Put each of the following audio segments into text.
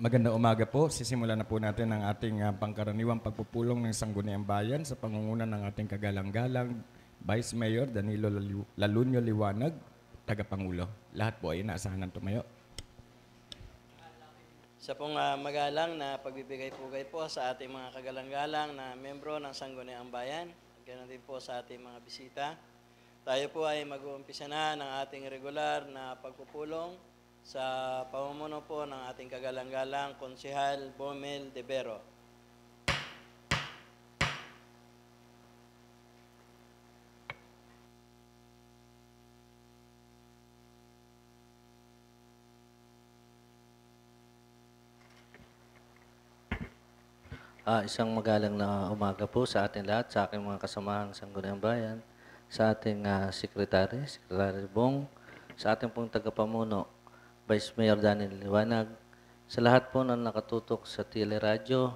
Magandang umaga po. Sisimulan na po natin ang ating pangkaraniwang pagpupulong ng Sangguniang Bayan sa pangunguna ng ating kagalang-galang Vice Mayor Danilo Lalunyo Liwanag, Tagapangulo. Lahat po ay inaasahan ng tumayo. Sa pong magalang na pagbibigay-pugay po sa ating mga kagalang-galang na membro ng Sangguniang Bayan, ganoon din po sa ating mga bisita. Tayo po ay mag-uumpisa na ng ating regular na pagpupulong sa pamumuno po ng ating kagalang-galang Konsehal Bomel De Vero. Isang magalang na umaga po sa ating lahat, sa aking mga kasamahang Sangguniang Bayan, sa ating Secretary Bong, sa ating pong tagapamuno, Vice Mayor Danilo Liwanag, sa lahat po na nakatutok sa teleradyo,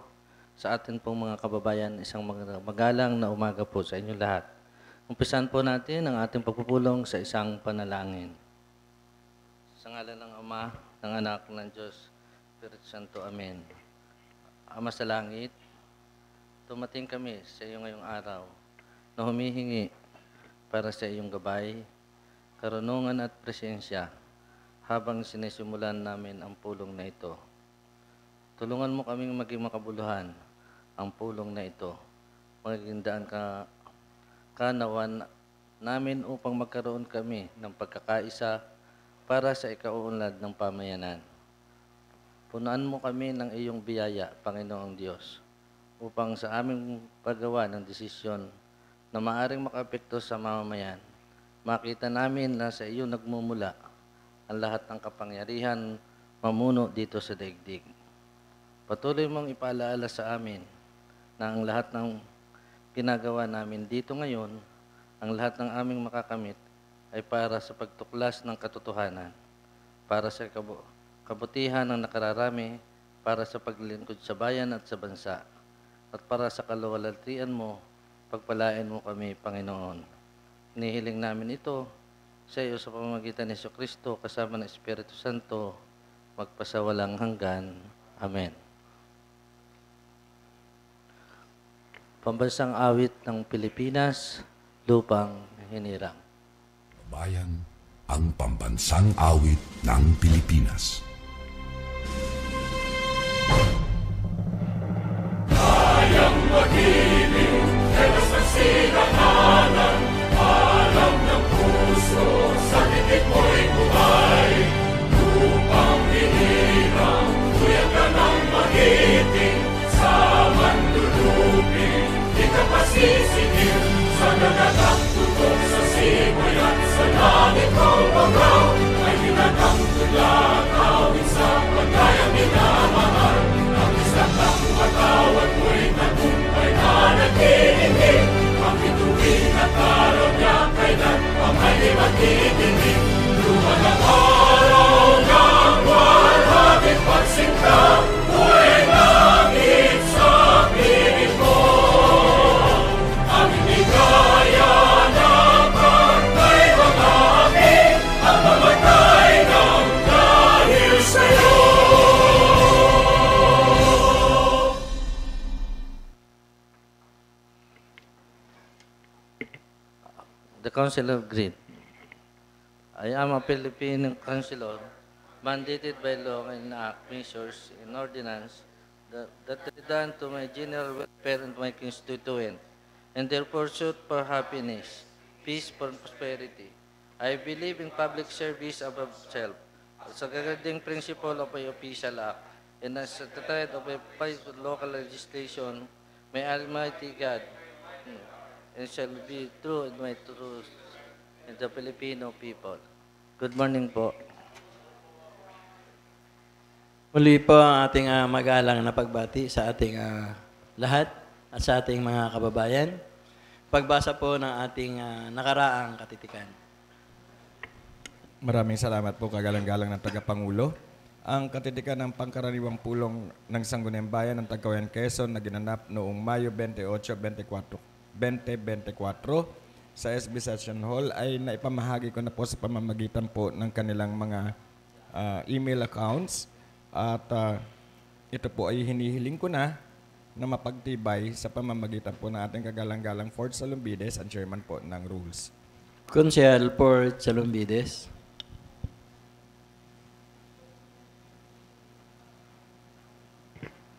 sa ating pong mga kababayan, isang magalang na umaga po sa inyo lahat. Umpisan po natin ang ating pagpupulong sa isang panalangin. Sa ngalan ng Ama, ng Anak, ng Diyos, Espiritu Santo. Amen. Ama sa langit, tumating kami sa iyo ngayong araw na humihingi para sa iyong gabay, karunungan at presensya habang sinisimulan namin ang pulong na ito. Tulungan mo kaming maging makabuluhan ang pulong na ito. Magiging daan kanawan namin upang magkaroon kami ng pagkakaisa para sa ikauunlad ng pamayanan. Punaan mo kami ng iyong biyaya, Panginoong Diyos, upang sa aming paggawa ng desisyon na maaring makaapekto sa mamamayan, makita namin na sa iyo nagmumula ang lahat ng kapangyarihan mamuno dito sa daigdig. Patuloy mong ipaalaala sa amin na ang lahat ng ginagawa namin dito ngayon, ang lahat ng aming makakamit ay para sa pagtuklas ng katotohanan, para sa kabutihan ng nakararami, para sa paglilingkod sa bayan at sa bansa, at para sa kaluwalhatian mo, pagpalain mo kami, Panginoon. Inihiling namin ito sa iyo sa pamamagitan ni Jesucristo kasama ng Espiritu Santo, magpasawalang hanggan. Amen. Pambansang awit ng Pilipinas, Lupang Hinirang. Bayan, ang pambansang awit ng Pilipinas. Kayang magiliw, helas ng sinakanan, alam ng puso, sa titik mo'y buhay. Lupang hinirang, tuyag ka ng magiting, sa manlulupin, di ka pasisingil, sa nagatang tutok sa simoy at sa langit kong bagaw, ay hinatang tulad, awit sa pagkayang minamahal, ang isang ng patawad mo'y tagumpay na nag-iingin, ang bituin at araw niya kailan ang ay magtitingin. Luman ang araw ng walhagit pagsinta, buhay langit sa piling ko. Ang inigaya ng pagkay mga aking, ang mamatay ng dahil sa'yo. The Council of Greed. I am a Filipino councilor mandated by law and act measures in ordinance that are done to my general welfare and my constituent and their pursuit for happiness, peace, and prosperity. I believe in public service above self, as a guiding principle of my official act, and as a thread of a local legislation, may Almighty God and shall be true in my truth and the Filipino people. Good morning po. Muli po ang ating magalang na pagbati sa ating lahat at sa ating mga kababayan. Pagbasa po ng ating nakaraang katitikan. Maraming salamat po kagalang-galang ng Tagapangulo. Ang katitikan ng pangkaraniwang pulong ng Sangguniang Bayan ng Tagkawayan Quezon na ginanap noong Mayo 28, 2024 sa SB Session Hall ay naipamahagi ko na po sa pamamagitan po ng kanilang mga email accounts at ito po ay hinihiling ko na mapagtibay sa pamamagitan po ng ating kagalang-galang Fort Salumbides, ang chairman po ng rules. Konsehal Port Salumbides.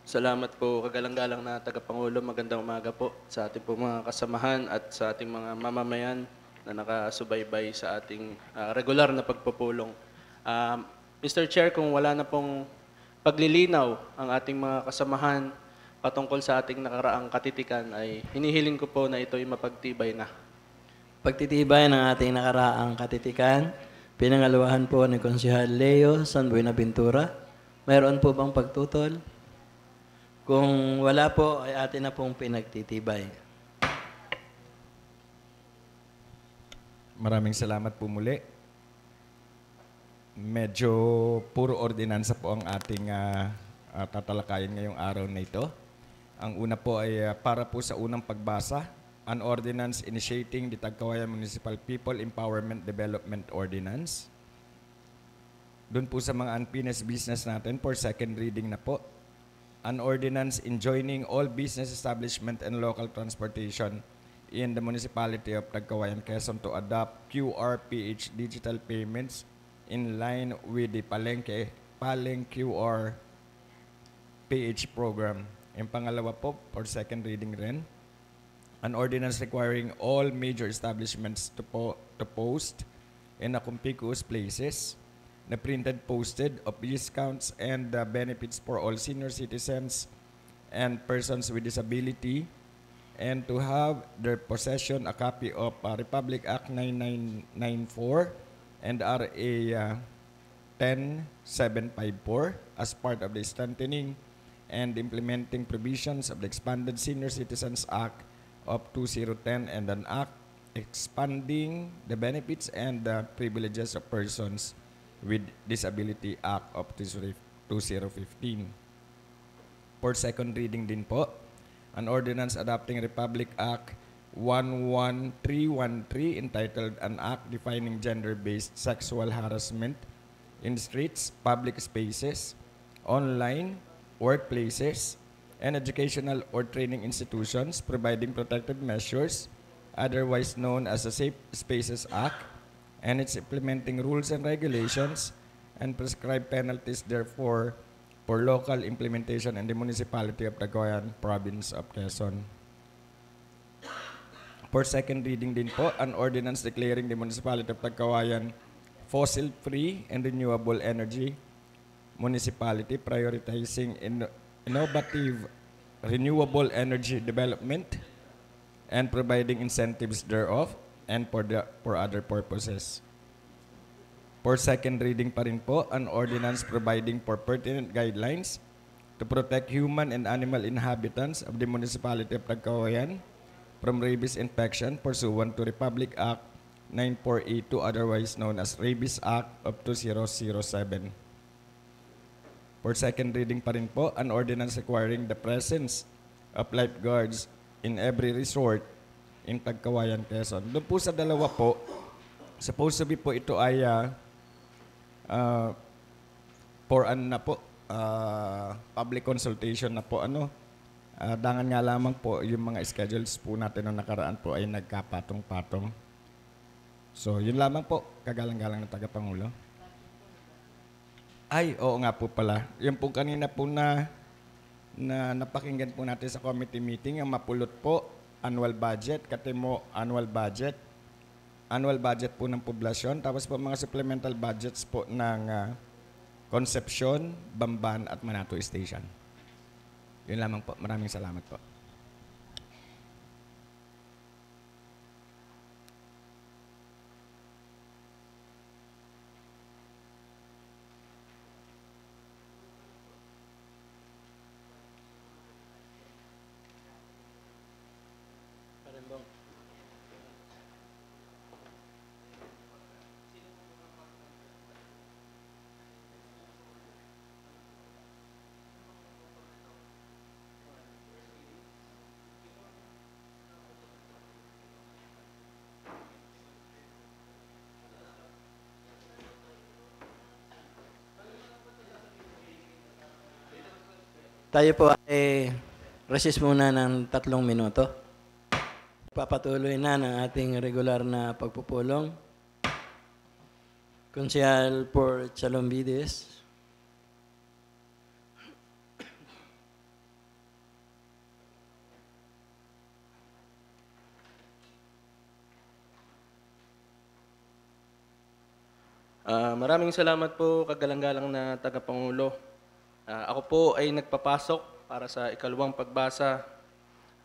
Salamat po, kagalang-galang na tagapangulo. Magandang umaga po sa ating po mga kasamahan at sa ating mga mamamayan na nakasubaybay sa ating regular na pagpupulong. Mr. Chair, kung wala na pong paglilinaw ang ating mga kasamahan patungkol sa ating nakaraang katitikan, ay hinihiling ko po na ito'y mapagtibay na. Pagtitibay ng ating nakaraang katitikan, pinangalawahan po ni Konsehal Leo San Buenaventura. Mayroon po bang pagtutol? Kung wala po, ay atin na pong pinagtitibay. Maraming salamat po muli. Medyo puro ordinansa po ang ating tatalakayin ngayong araw na ito. Ang una po ay para po sa unang pagbasa, an ordinance initiating the Tagkawayan Municipal People Empowerment Development Ordinance. Doon po sa mga unfinished business natin, for second reading na po. An ordinance enjoining all business establishment and local transportation in the municipality of Tagkawayan, Quezon to adopt QRPH digital payments in line with the Palengke QR PH program. Yung pangalawa po, for second reading rin, an ordinance requiring all major establishments to post in a conspicuous places na printed posted of discounts and benefits for all senior citizens and persons with disability, and to have their possession a copy of Republic Act 9994 and RA 10754 as part of the strengthening and implementing provisions of the expanded Senior Citizens Act of 2010 and an act expanding the benefits and the privileges of persons with Disability Act of 2015. For second reading din po, an ordinance adopting Republic Act 11313 entitled An Act Defining Gender-Based Sexual Harassment in Streets, Public Spaces, Online, Workplaces, and Educational or Training Institutions, providing protective measures, otherwise known as the Safe Spaces Act, and its implementing rules and regulations and prescribe penalties therefore for local implementation in the municipality of Tagkawayan, province of Quezon. For second reading din po, an ordinance declaring the municipality of Tagkawayan fossil-free and renewable energy municipality, prioritizing innovative renewable energy development and providing incentives thereof, and for other purposes. For second reading pa rin po, an ordinance providing for pertinent guidelines to protect human and animal inhabitants of the municipality of Tagkawayan from rabies infection pursuant to Republic Act 9482, otherwise known as Rabies Act of 2007. For second reading pa rin po, an ordinance requiring the presence of lifeguards in every resort in Tagkawayan, Quezon. Doon po sa dalawa po, supposed to be po ito ay for public consultation na po dangan nga lamang po yung mga schedules po natin na nakaraan po ay nagkapatong-patong. So, yun lamang po, kagalang-galang ng tagapangulo. Ay, oo nga po pala. Yung po kanina po na napakinggan po natin sa committee meeting, ang mapulot po, annual budget, katimo annual budget po ng poblasyon, tapos po mga supplemental budgets po ng Concepcion, Bamban at Manato Station. Yun lamang po. Maraming salamat po. Parimbong. Tayo po ay recess muna ng 3 minuto. Papatuloy na ng ating regular na pagpupulong. Konsehal for Chalombides. Maraming salamat po, kagalang-galang na tagapangulo. Ako po ay nagpapasok para sa ikalawang pagbasa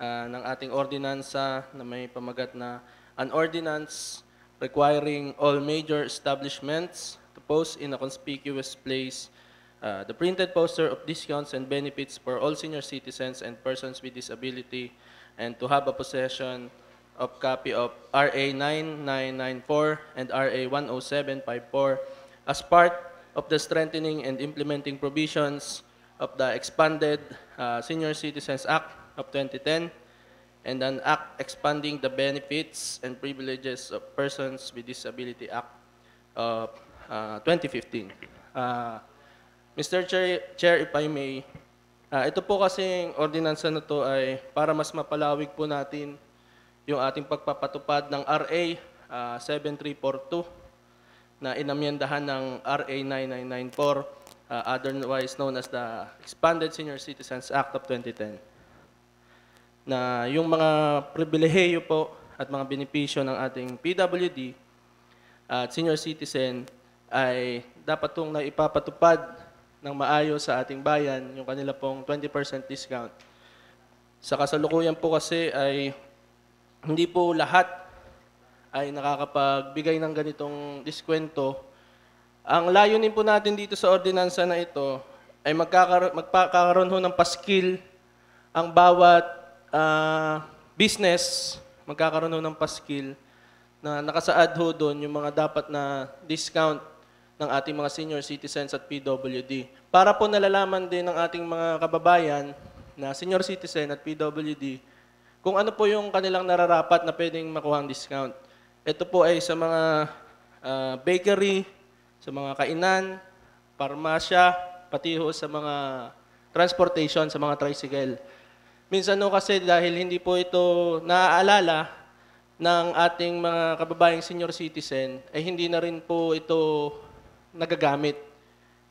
ng ating ordinansa na may pamagat na an ordinance requiring all major establishments to post in a conspicuous place the printed poster of discounts and benefits for all senior citizens and persons with disability, and to have a possession of copy of RA 9994 and RA 10754 as part of the strengthening and implementing provisions of the expanded Senior Citizens Act of 2010 and an act expanding the benefits and privileges of persons with disability Act of 2015. Mr. Chair, if I may, ito po kasing ordinansa na to ay para mas mapalawig po natin yung ating pagpapatupad ng RA 7342 na inamyendahan ng RA 9994, otherwise known as the Expanded Senior Citizens Act of 2010. Na yung mga pribilehiyo po at mga benepisyo ng ating PWD at senior citizen ay dapat itong naipapatupad ng maayos sa ating bayan, yung kanila pong 20% discount. Sa kasalukuyan po kasi ay hindi po lahat ay nakakapagbigay ng ganitong diskwento. Ang layunin po natin dito sa ordinansa na ito ay magkakaroon ho ng paskil ang bawat business, magkakaroon ho ng paskil na nakasaad ho doon yung mga dapat na discount ng ating mga senior citizens at PWD. Para po nalalaman din ng ating mga kababayan na senior citizen at PWD kung ano po yung kanilang nararapat na pwedeng makuha ang discount. Ito po ay sa mga bakery, sa mga kainan, parmasya, pati ho sa mga transportation, sa mga tricycle. Minsan no kasi dahil hindi po ito naaalala ng ating mga kababayang senior citizen, ay hindi na rin po ito nagagamit.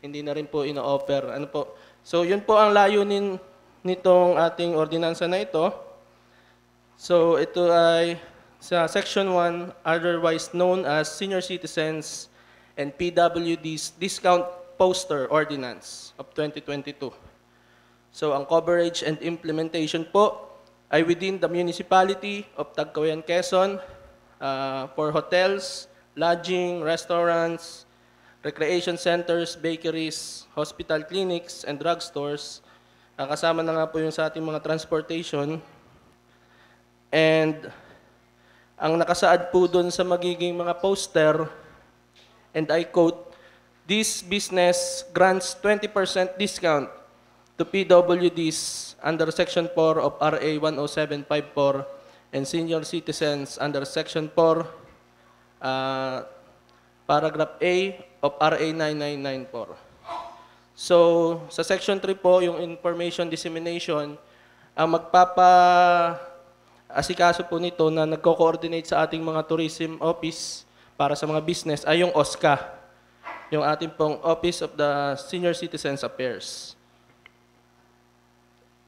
Hindi na rin po ino-offer. Ano po? So yun po ang layunin nitong ating ordinansa na ito. So ito ay sa Section 1, otherwise known as Senior Citizens and PWD's Discount Poster Ordinance of 2022. So ang coverage and implementation po ay within the municipality of Tagkawayan, Quezon for hotels, lodging, restaurants, recreation centers, bakeries, hospital clinics, and drugstores. Kasama na nga po yung sa ating mga transportation. And ang nakasaad po doon sa magiging mga poster, and I quote, "This business grants 20% discount to PWDs under Section 4 of RA 10754 and senior citizens under Section 4, Paragraph A of RA 9994. So, sa Section 3 po, yung information dissemination, ang asikaso po nito na nagko-coordinate sa ating mga tourism office para sa mga business ay yung OSCA, yung ating pong Office of the Senior Citizens Affairs.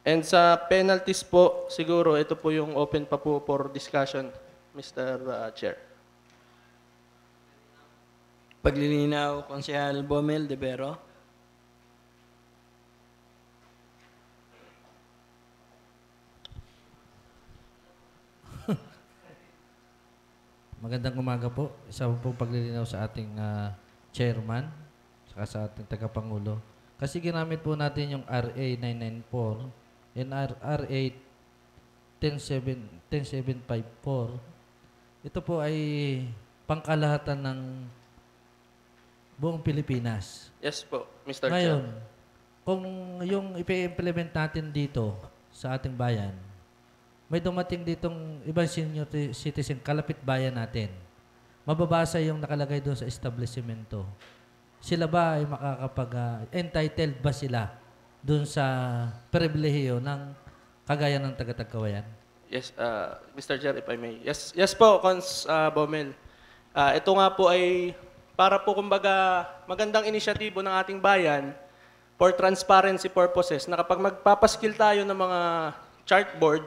And sa penalties po, siguro ito po yung open pa po for discussion, Mr. Chair. Paglilinaw, Konsehal Bomel de Vero. Magandang umaga po. Isa po paglilinaw sa ating chairman, saka sa ating tagapangulo. Kasi ginamit po natin yung RA 994 and RA 10754. Ito po ay pangkalahatan ng buong Pilipinas. Yes po, Mr. Ngayon, Chair. kung yung i-implement natin dito sa ating bayan, may dumating ditong ibang senior citizen, kalapit bayan natin. Mababasa yung nakalagay doon sa establishmento. Sila ba ay entitled ba sila dun sa pribilehiyo ng kagaya ng taga-Tagkawayan? Yes, Mr. Chair, if I may. Yes po, Cons Bomel. Ito nga po ay para po kumbaga magandang inisyatibo ng ating bayan for transparency purposes na kapag magpapaskil tayo ng mga chartboard,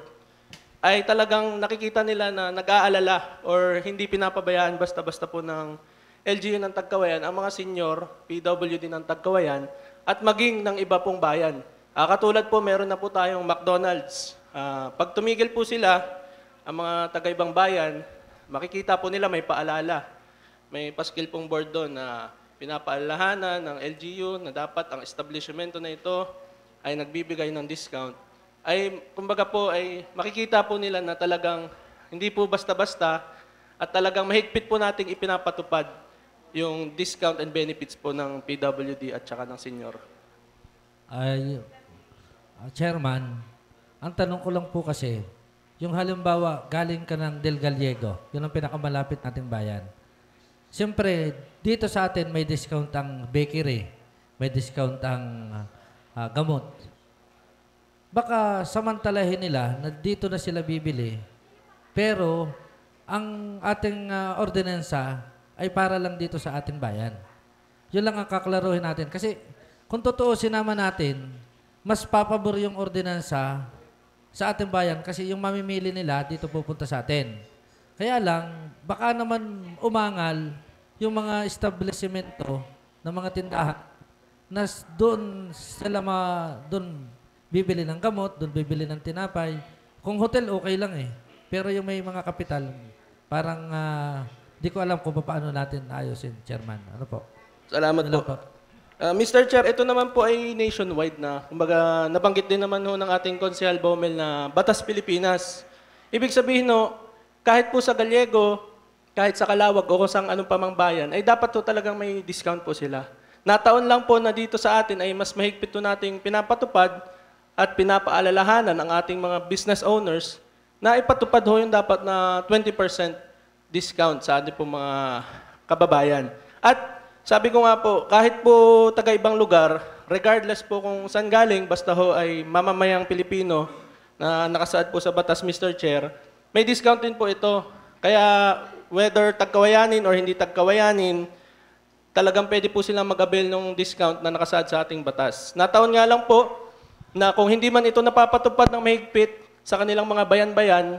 ay talagang nakikita nila na nag-aalala or hindi pinapabayaan basta-basta po ng LGU ng Tagkawayan, ang mga senior, PWD ng Tagkawayan, at maging ng iba pong bayan. Katulad po, meron na po tayong McDonald's. Pag tumigil po sila, ang mga taga-ibang bayan, makikita po nila may paalala. May paskil pong board doon na pinapaalalahanan ng LGU na dapat ang establishmento na ito ay nagbibigay ng discount. Ay, kumbaga po, ay makikita po nila na talagang hindi po basta-basta at talagang mahigpit po nating ipinapatupad yung discount and benefits po ng PWD at saka ng senior. Ay, Chairman, ang tanong ko lang po kasi, yung halimbawa, galing ka ng Del Gallego, yun ang pinakamalapit nating bayan. Siyempre, dito sa atin may discount ang bakery, may discount ang gamot. Baka samantalahin nila na dito na sila bibili, pero ang ating ordinansa ay para lang dito sa ating bayan. Yun lang ang kaklaruhin natin. Kasi kung totoo sinama natin, mas papabor yung ordinansa sa ating bayan kasi yung mamimili nila dito pupunta sa atin. Kaya lang, baka naman umangal yung mga establishmento ng mga tindahan na doon sila doon bibili ng gamot, doon bibili ng tinapay. Kung hotel, okay lang eh. Pero yung may mga kapital, parang di ko alam kung paano natin ayusin, Chairman. Ano po? Salamat po. Mr. Chair, ito naman po ay nationwide na. Kumbaga, nabanggit din naman ho ng ating Konsehal Baumel na Batas Pilipinas. Ibig sabihin no, kahit po sa Gallego, kahit sa Calawag o kung sang anong pamang bayan, ay dapat po talagang may discount po sila. Nataon lang po na dito sa atin ay mas mahigpit po nating pinapatupad at pinapaalalahanan ang ating mga business owners na ipatupad ho yung dapat na 20% discount sa ating po mga kababayan. At sabi ko nga po, kahit po taga-ibang lugar, regardless po kung saan galing, basta ho ay mamamayang Pilipino na nakasaad po sa batas, Mr. Chair, may discount din po ito. Kaya whether tagkawayanin or hindi tagkawayanin, talagang pwede po silang mag-avail ng discount na nakasaad sa ating batas. Nataon nga lang po na kung hindi man ito napapatupad ng mahigpit sa kanilang mga bayan-bayan,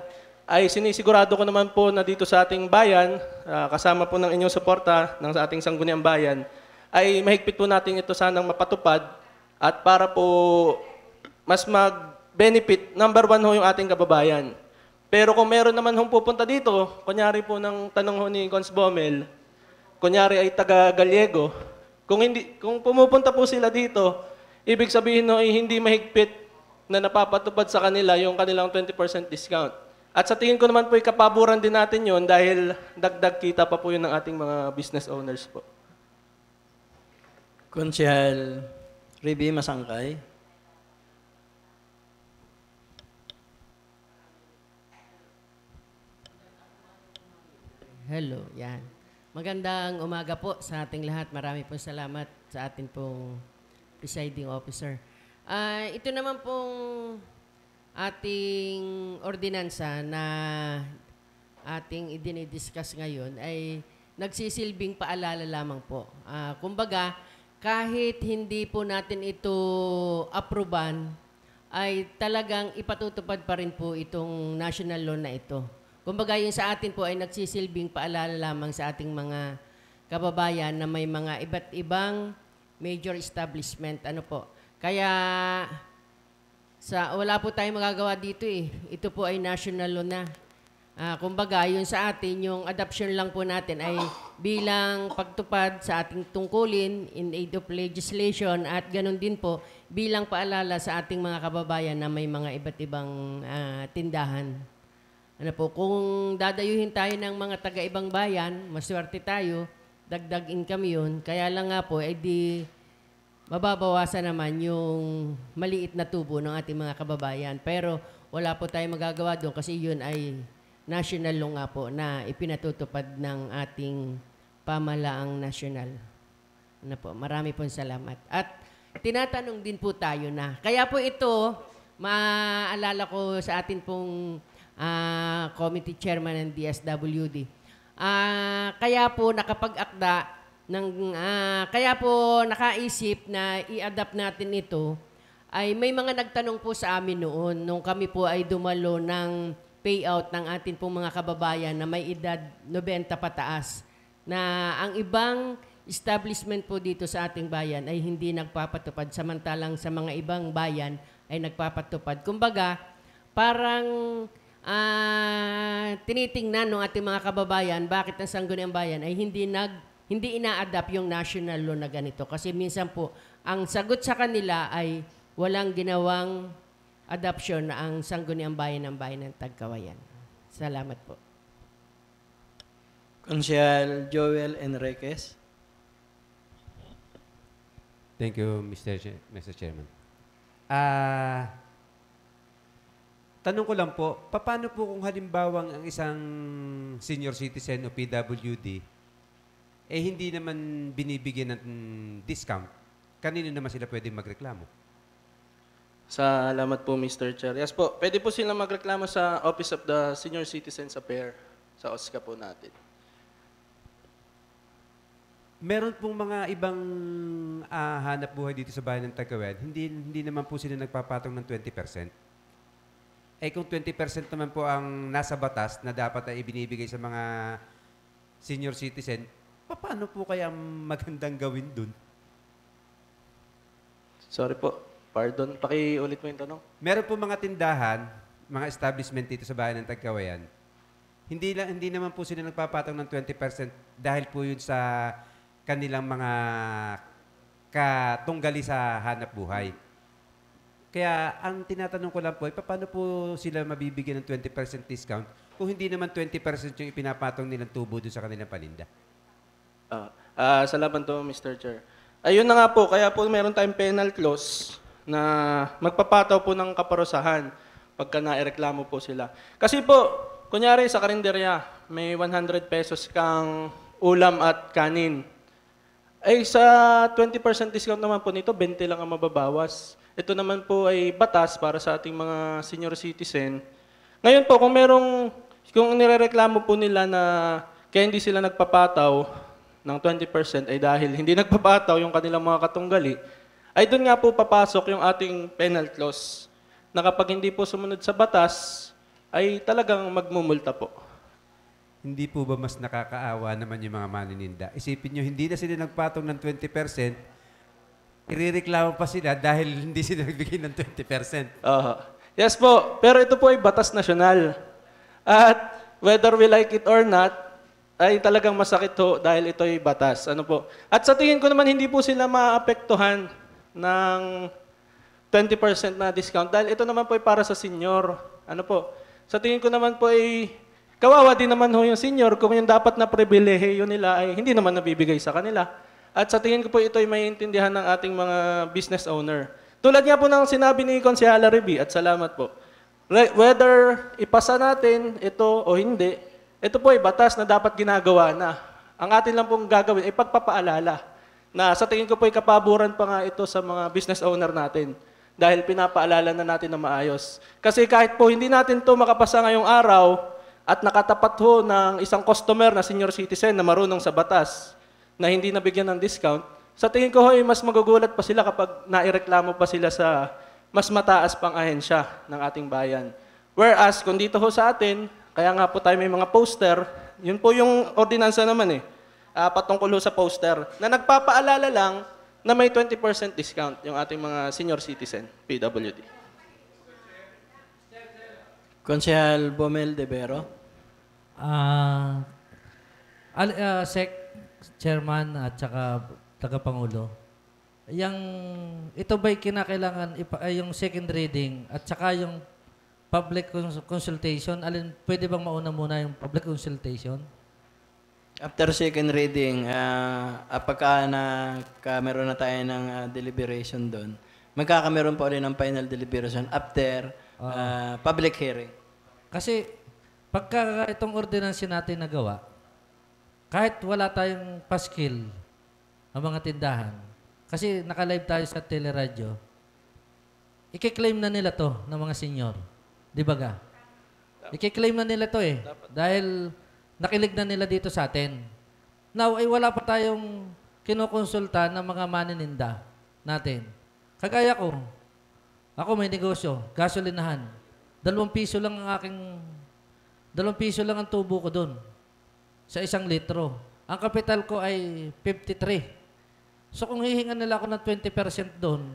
ay sinisigurado ko naman po na dito sa ating bayan, kasama po ng inyong suporta ng sa ating Sangguniang Bayan, ay mahigpit po natin ito sanang mapatupad at para po mas mag-benefit, number one ho yung ating kababayan. Pero kung meron naman hong pupunta dito, kunyari po ng tanong ho ni Cons Bomel, kunyari ay taga-Gallego, kung pumupunta po sila dito, ibig sabihin no, ay hindi mahigpit na napapatupad sa kanila yung kanilang 20% discount. At sa tingin ko naman po, kapaboran din natin yon dahil dagdag kita pa po yun ng ating mga business owners po. Konsehal Riby Masangkay. Hello, yan. Magandang umaga po sa ating lahat. Marami pong salamat sa ating pong presiding officer. Ito naman pong ating ordinansa na ating idinidiscuss ngayon ay nagsisilbing paalala lamang po. Kumbaga, kahit hindi po natin ito aproban, ay talagang ipatutupad pa rin po itong national law na ito. Kumbaga, yung sa atin po ay nagsisilbing paalala lamang sa ating mga kababayan na may mga iba't ibang major establishment. Ano po? Kaya wala po tayong magagawa dito eh. Ito po ay national law na. Kumbaga, yun sa atin, yung adoption lang po natin ay bilang pagtupad sa ating tungkulin in aid of legislation at ganun din po bilang paalala sa ating mga kababayan na may mga iba't ibang tindahan. Ano po, kung dadayuhin tayo ng mga taga-ibang bayan, maswerte tayo, dagdag income yun. Kaya lang nga po, di mababawasan naman yung maliit na tubo ng ating mga kababayan. Pero wala po tayong magagawa doon kasi yun ay national law nga po na ipinatutupad ng ating pamalaang nasyonal. Ano po, marami pong salamat. At tinatanong din po tayo na. Kaya po ito, maalala ko sa atin pong committee chairman ng DSWD. Kaya po nakapag-akda kaya po nakaisip na i-adapt natin ito ay may mga nagtanong po sa amin noon nung kami po ay dumalo ng payout ng atin pong mga kababayan na may edad 90 pataas na ang ibang establishment po dito sa ating bayan ay hindi nagpapatupad samantalang sa mga ibang bayan ay nagpapatupad. Kumbaga, parang tinitingnan ng ating mga kababayan bakit ang Sangguniang Bayan ay hindi ina-adapt yung national law na ganito. Kasi minsan po, ang sagot sa kanila ay walang ginawang adoption na ang Sangguniang Bayan ng Bayan ng Tagkawayan. Salamat po. Konsehal Joel Enriquez. Thank you, Mr. Chairman. Tanong ko lang po, paano po kung halimbawang ang isang senior citizen o PWD hindi naman binibigyan ng discount, kanino naman sila pwedeng magreklamo? Salamat po, Mr. Chair. Yes po, pwede po sila magreklamo sa Office of the Senior Citizens Affairs sa OSCA po natin. Meron pong mga ibang hanap buhay dito sa bayan ng Tagkawayan, hindi naman po sila nagpapatong ng 20%. Kung 20% naman po ang nasa batas na dapat ay ibinibigay sa mga senior citizen, paano po kaya magandang gawin dun? Sorry po, pardon. Pakiulit mo yung tanong. Meron po mga tindahan, mga establishment dito sa bayan ng Tagkawayan. Hindi naman po sila nagpapatong ng 20% dahil po yun sa kanilang mga katunggali sa hanap buhay. Kaya ang tinatanong ko lang po, paano po sila mabibigyan ng 20% discount kung hindi naman 20% yung ipinapatong nilang tubo doon sa kanilang paninda? Salamat po, Mr. Chair. Ayun na nga po, kaya po meron tayong penal clause na magpapataw po ng kaparusahan pagka naireklamo po sila. Kasi po, kunyari sa karinderya, may 100 pesos kang ulam at kanin. Sa 20% discount naman po nito, 20 lang ang mababawas. Ito naman po ay batas para sa ating mga senior citizen. Ngayon po, kung nirereklamo po nila na kaya hindi sila nagpapataw ng 20% ay dahil hindi nagpapataw yung kanilang mga katunggali, ay doon nga po papasok yung ating penal clause na kapag hindi po sumunod sa batas, ay talagang magmumulta po. Hindi po ba mas nakakaawa naman yung mga manininda? Isipin nyo, hindi na sila nagpatong ng 20%, irereklamo pa sila dahil hindi sila nagbigay ng 20%. Yes po, pero ito po ay batas nasyonal. At whether we like it or not, ay talagang masakit ho dahil ito ay batas. Ano po? At sa tingin ko naman, hindi po sila maapektuhan ng 20% na discount dahil ito naman po ay para sa senior. Ano po? Sa tingin ko naman po ay kawawa din naman ho yung senior kung yung dapat na pribilehiyo nila ay hindi naman nabibigay sa kanila. At sa tingin ko po ito ay maiintindihan ng ating mga business owner. Tulad nga po ng sinabi ni Konsehala Reby, at salamat po. Whether ipasa natin ito o hindi, ito po ay batas na dapat ginagawa na. Ang atin lang pong gagawin ay pagpapaalala na sa tingin ko po ay kapaboran pa nga ito sa mga business owner natin dahil pinapaalala na natin na maayos. Kasi kahit po hindi natin ito makapasa ngayong araw at nakatapat ho ng isang customer na senior citizen na marunong sa batas na hindi nabigyan ng discount, sa tingin ko ho ay mas magugulat pa sila kapag naireklamo pa sila sa mas mataas pang ahensya ng ating bayan. Whereas kung dito ho sa atin, kaya nga po tayo may mga poster, yun po yung ordinansa naman patungkol sa poster, na nagpapaalala lang na may 20% discount yung ating mga senior citizen, PWD. Konsehal Bomel De Vero. Sec, Chairman at saka Tagapangulo, ito ba'y kinakailangan yung second reading at saka yung public consultation? Pwede bang mauna muna yung public consultation? After second reading, pagka meron na tayo ng deliberation doon, magkakameron pa ulit ng final deliberation after public hearing. Kasi pagka itong ordinance natin nagawa, kahit wala tayong paskil ang mga tindahan, Kasi naka-live tayo sa teleradyo. I-claim na nila to ng mga senior. Di ba ga? I-claim na nila to eh. Dahil nakilig na nila dito sa atin. Now, ay wala pa tayong kinukonsulta ng mga manininda natin. Kagaya ko, ako may negosyo, gasolinahan. 2 piso lang ang 2 piso lang ang tubo ko doon sa 1 litro. Ang kapital ko ay 53. So kung hihingan nila ako ng 20% doon,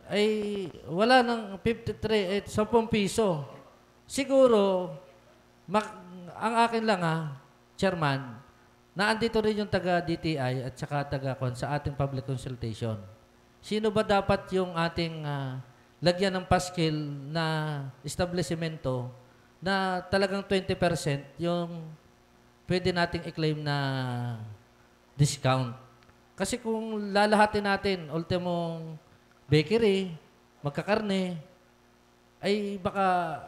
ay wala ng 53, 10 piso. Siguro, ang akin lang Chairman, na andito rin yung taga-DTI at saka taga-con sa ating public consultation. Sino ba dapat yung ating lagyan ng paskil na establishmento na talagang 20% yung pwede nating i-claim na discount? Kasi kung lalahatin natin, ultimong bakery, magkakarne, ay baka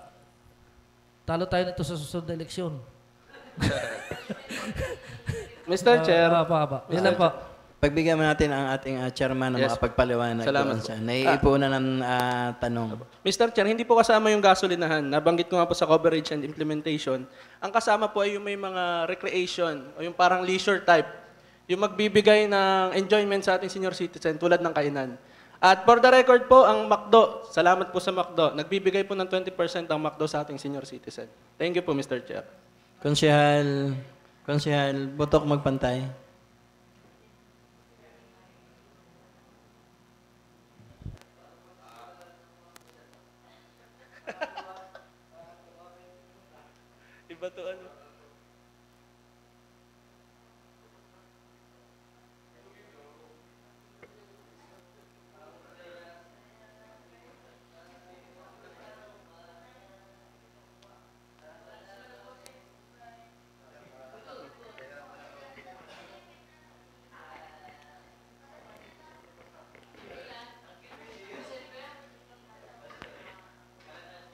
talo tayo nito sa susunod na eleksyon. Mr. Chair. Yan lang po. Pagbigyan mo natin ang ating chairman na makapagpaliwanag. Salamat doon siya. Naiipunan ng tanong. Mr. Chair, hindi po kasama yung gasolinahan. Nabanggit ko nga po sa coverage and implementation. Ang kasama po ay yung may mga recreation o yung parang leisure type. Yung magbibigay ng enjoyment sa ating senior citizen tulad ng kainan. At for the record po, ang McDo, salamat po sa McDo, nagbibigay po ng 20% ang McDo sa ating senior citizen. Thank you po, Mr. Chair. Konsehal, Botok magpantay. Iba to ano?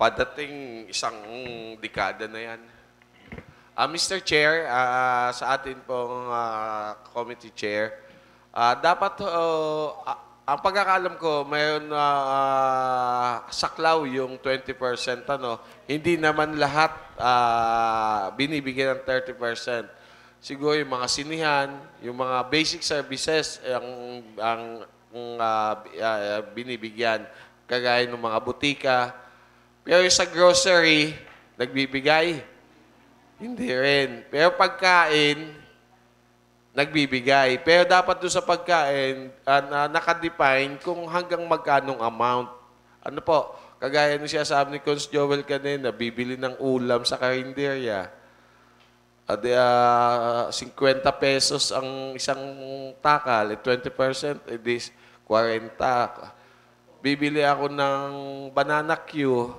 Padating 1 dekada na yan. Mr. Chair, sa atin pong committee chair, dapat, ang pagkakalam ko, mayroon saklaw yung 20%. Hindi naman lahat binibigyan ng 30%. Siguro yung mga sinihan, yung mga basic services ang binibigyan, kagaya ng mga butika. Pero sa grocery, nagbibigay. Hindi rin. Pero pagkain, nagbibigay. Pero dapat doon sa pagkain, nakadefine kung hanggang magkanong amount. Ano po, kagaya nung siya sabi ni Cons Joel kanina, bibili ng ulam sa karinderya. 50 pesos ang isang takal, 20%, edi 40. Bibili ako ng banana Q,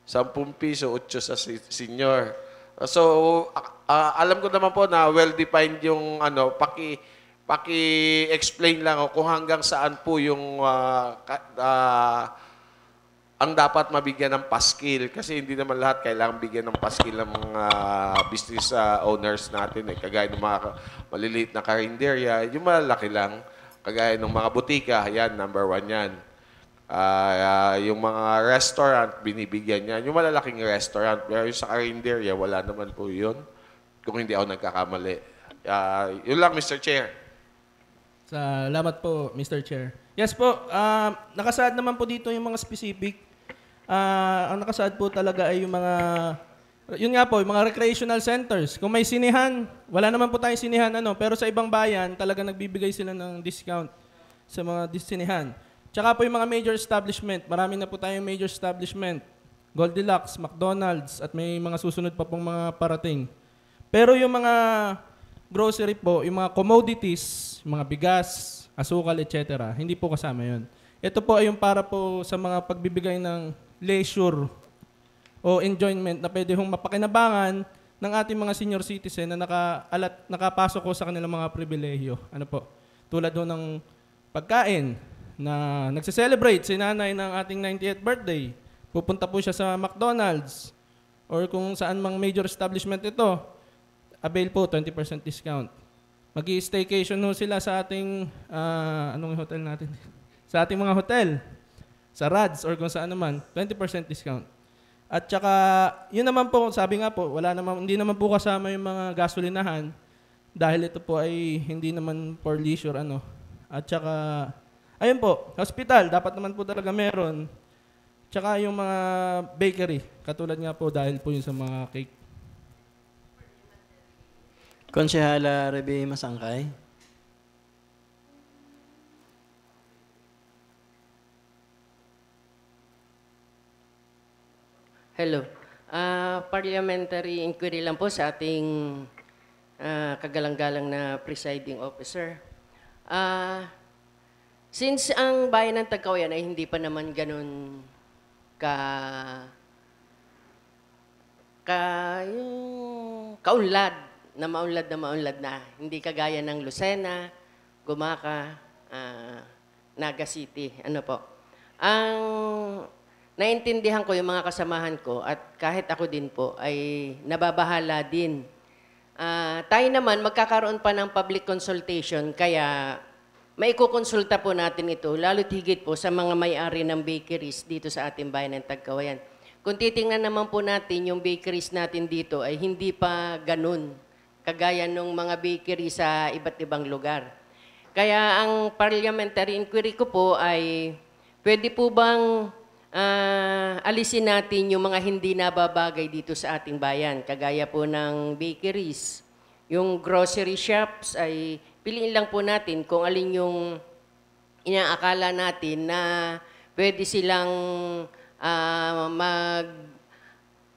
10 piso, 8 sa senior. So, alam ko naman po na well-defined yung paki-explain lang kung hanggang saan po yung ang dapat mabigyan ng paskil. Kasi hindi naman lahat kailangan bigyan ng paskil ng mga business owners natin. Kagaya ng mga maliliit na karinderya, yung malalaki lang. Kagaya ng mga butika, yan, number 1 yan. Yung mga restaurant, binibigyan niya. Yung malalaking restaurant, pero yung sa karinderya, wala naman po yun. Kung hindi ako nagkakamali. Yun lang, Mr. Chair. Salamat po, Mr. Chair. Yes po, nakasaad naman po dito yung mga specific. Ang nakasaad po talaga ay yung mga, yun nga po, yung mga recreational centers. Kung may sinihan, wala naman po tayong sinihan, pero sa ibang bayan, talaga nagbibigay sila ng discount sa mga sinihan. Tsaka po yung mga major establishment. Marami na po tayong major establishment. Goldilocks, McDonald's, at may mga susunod pa pong mga parating. Pero yung mga grocery po, yung mga commodities, mga bigas, asukal, etc., hindi po kasama yun. Ito po ay yung para po sa mga pagbibigay ng leisure o enjoyment na pwede hong mapakinabangan ng ating mga senior citizen na nakapasok ko sa kanilang mga pribilehyo. Ano po? Tulad doon ng pagkain, na nagse-celebrate si nanay ng ating 90th birthday, pupunta po siya sa McDonald's or kung saan mang major establishment ito, avail po 20% discount. Mag-i-staycation ho sila sa ating, anong hotel natin? Sa ating mga hotel. Sa Rads or kung saan naman, 20% discount. At saka, yun naman po, sabi nga po, hindi naman po kasama yung mga gasolinahan dahil ito po ay hindi naman for leisure, ano. At saka, ayun po, hospital, dapat naman po talaga meron. Tsaka yung mga bakery, katulad nga po dahil po yun sa mga cake. Konsehala Rebe Masangkay. Hello. Parliamentary inquiry lang po sa ating kagalang-galang na presiding officer. Since ang bayan ng Tagkawayan ay hindi pa naman ganun yung kaunlad na maunlad na. Hindi kagaya ng Lucena, Gumaca, Naga City. Ano po? Ang naintindihan ko yung mga kasamahan ko at kahit ako din po ay nababahala din. Tayo naman magkakaroon pa ng public consultation kaya maikukonsulta po natin ito lalo't higit po sa mga may-ari ng bakeries dito sa ating bayan ng Tagkawayan. Kung titingnan naman po natin yung bakeries natin dito ay hindi pa ganun kagaya ng mga bakery sa iba't ibang lugar. Kaya ang parliamentary inquiry ko po ay pwede po bang alisin natin yung mga hindi nababagay dito sa ating bayan, kagaya po ng bakeries. Yung grocery shops ay piliin lang po natin kung alin yung inaakala natin na pwede silang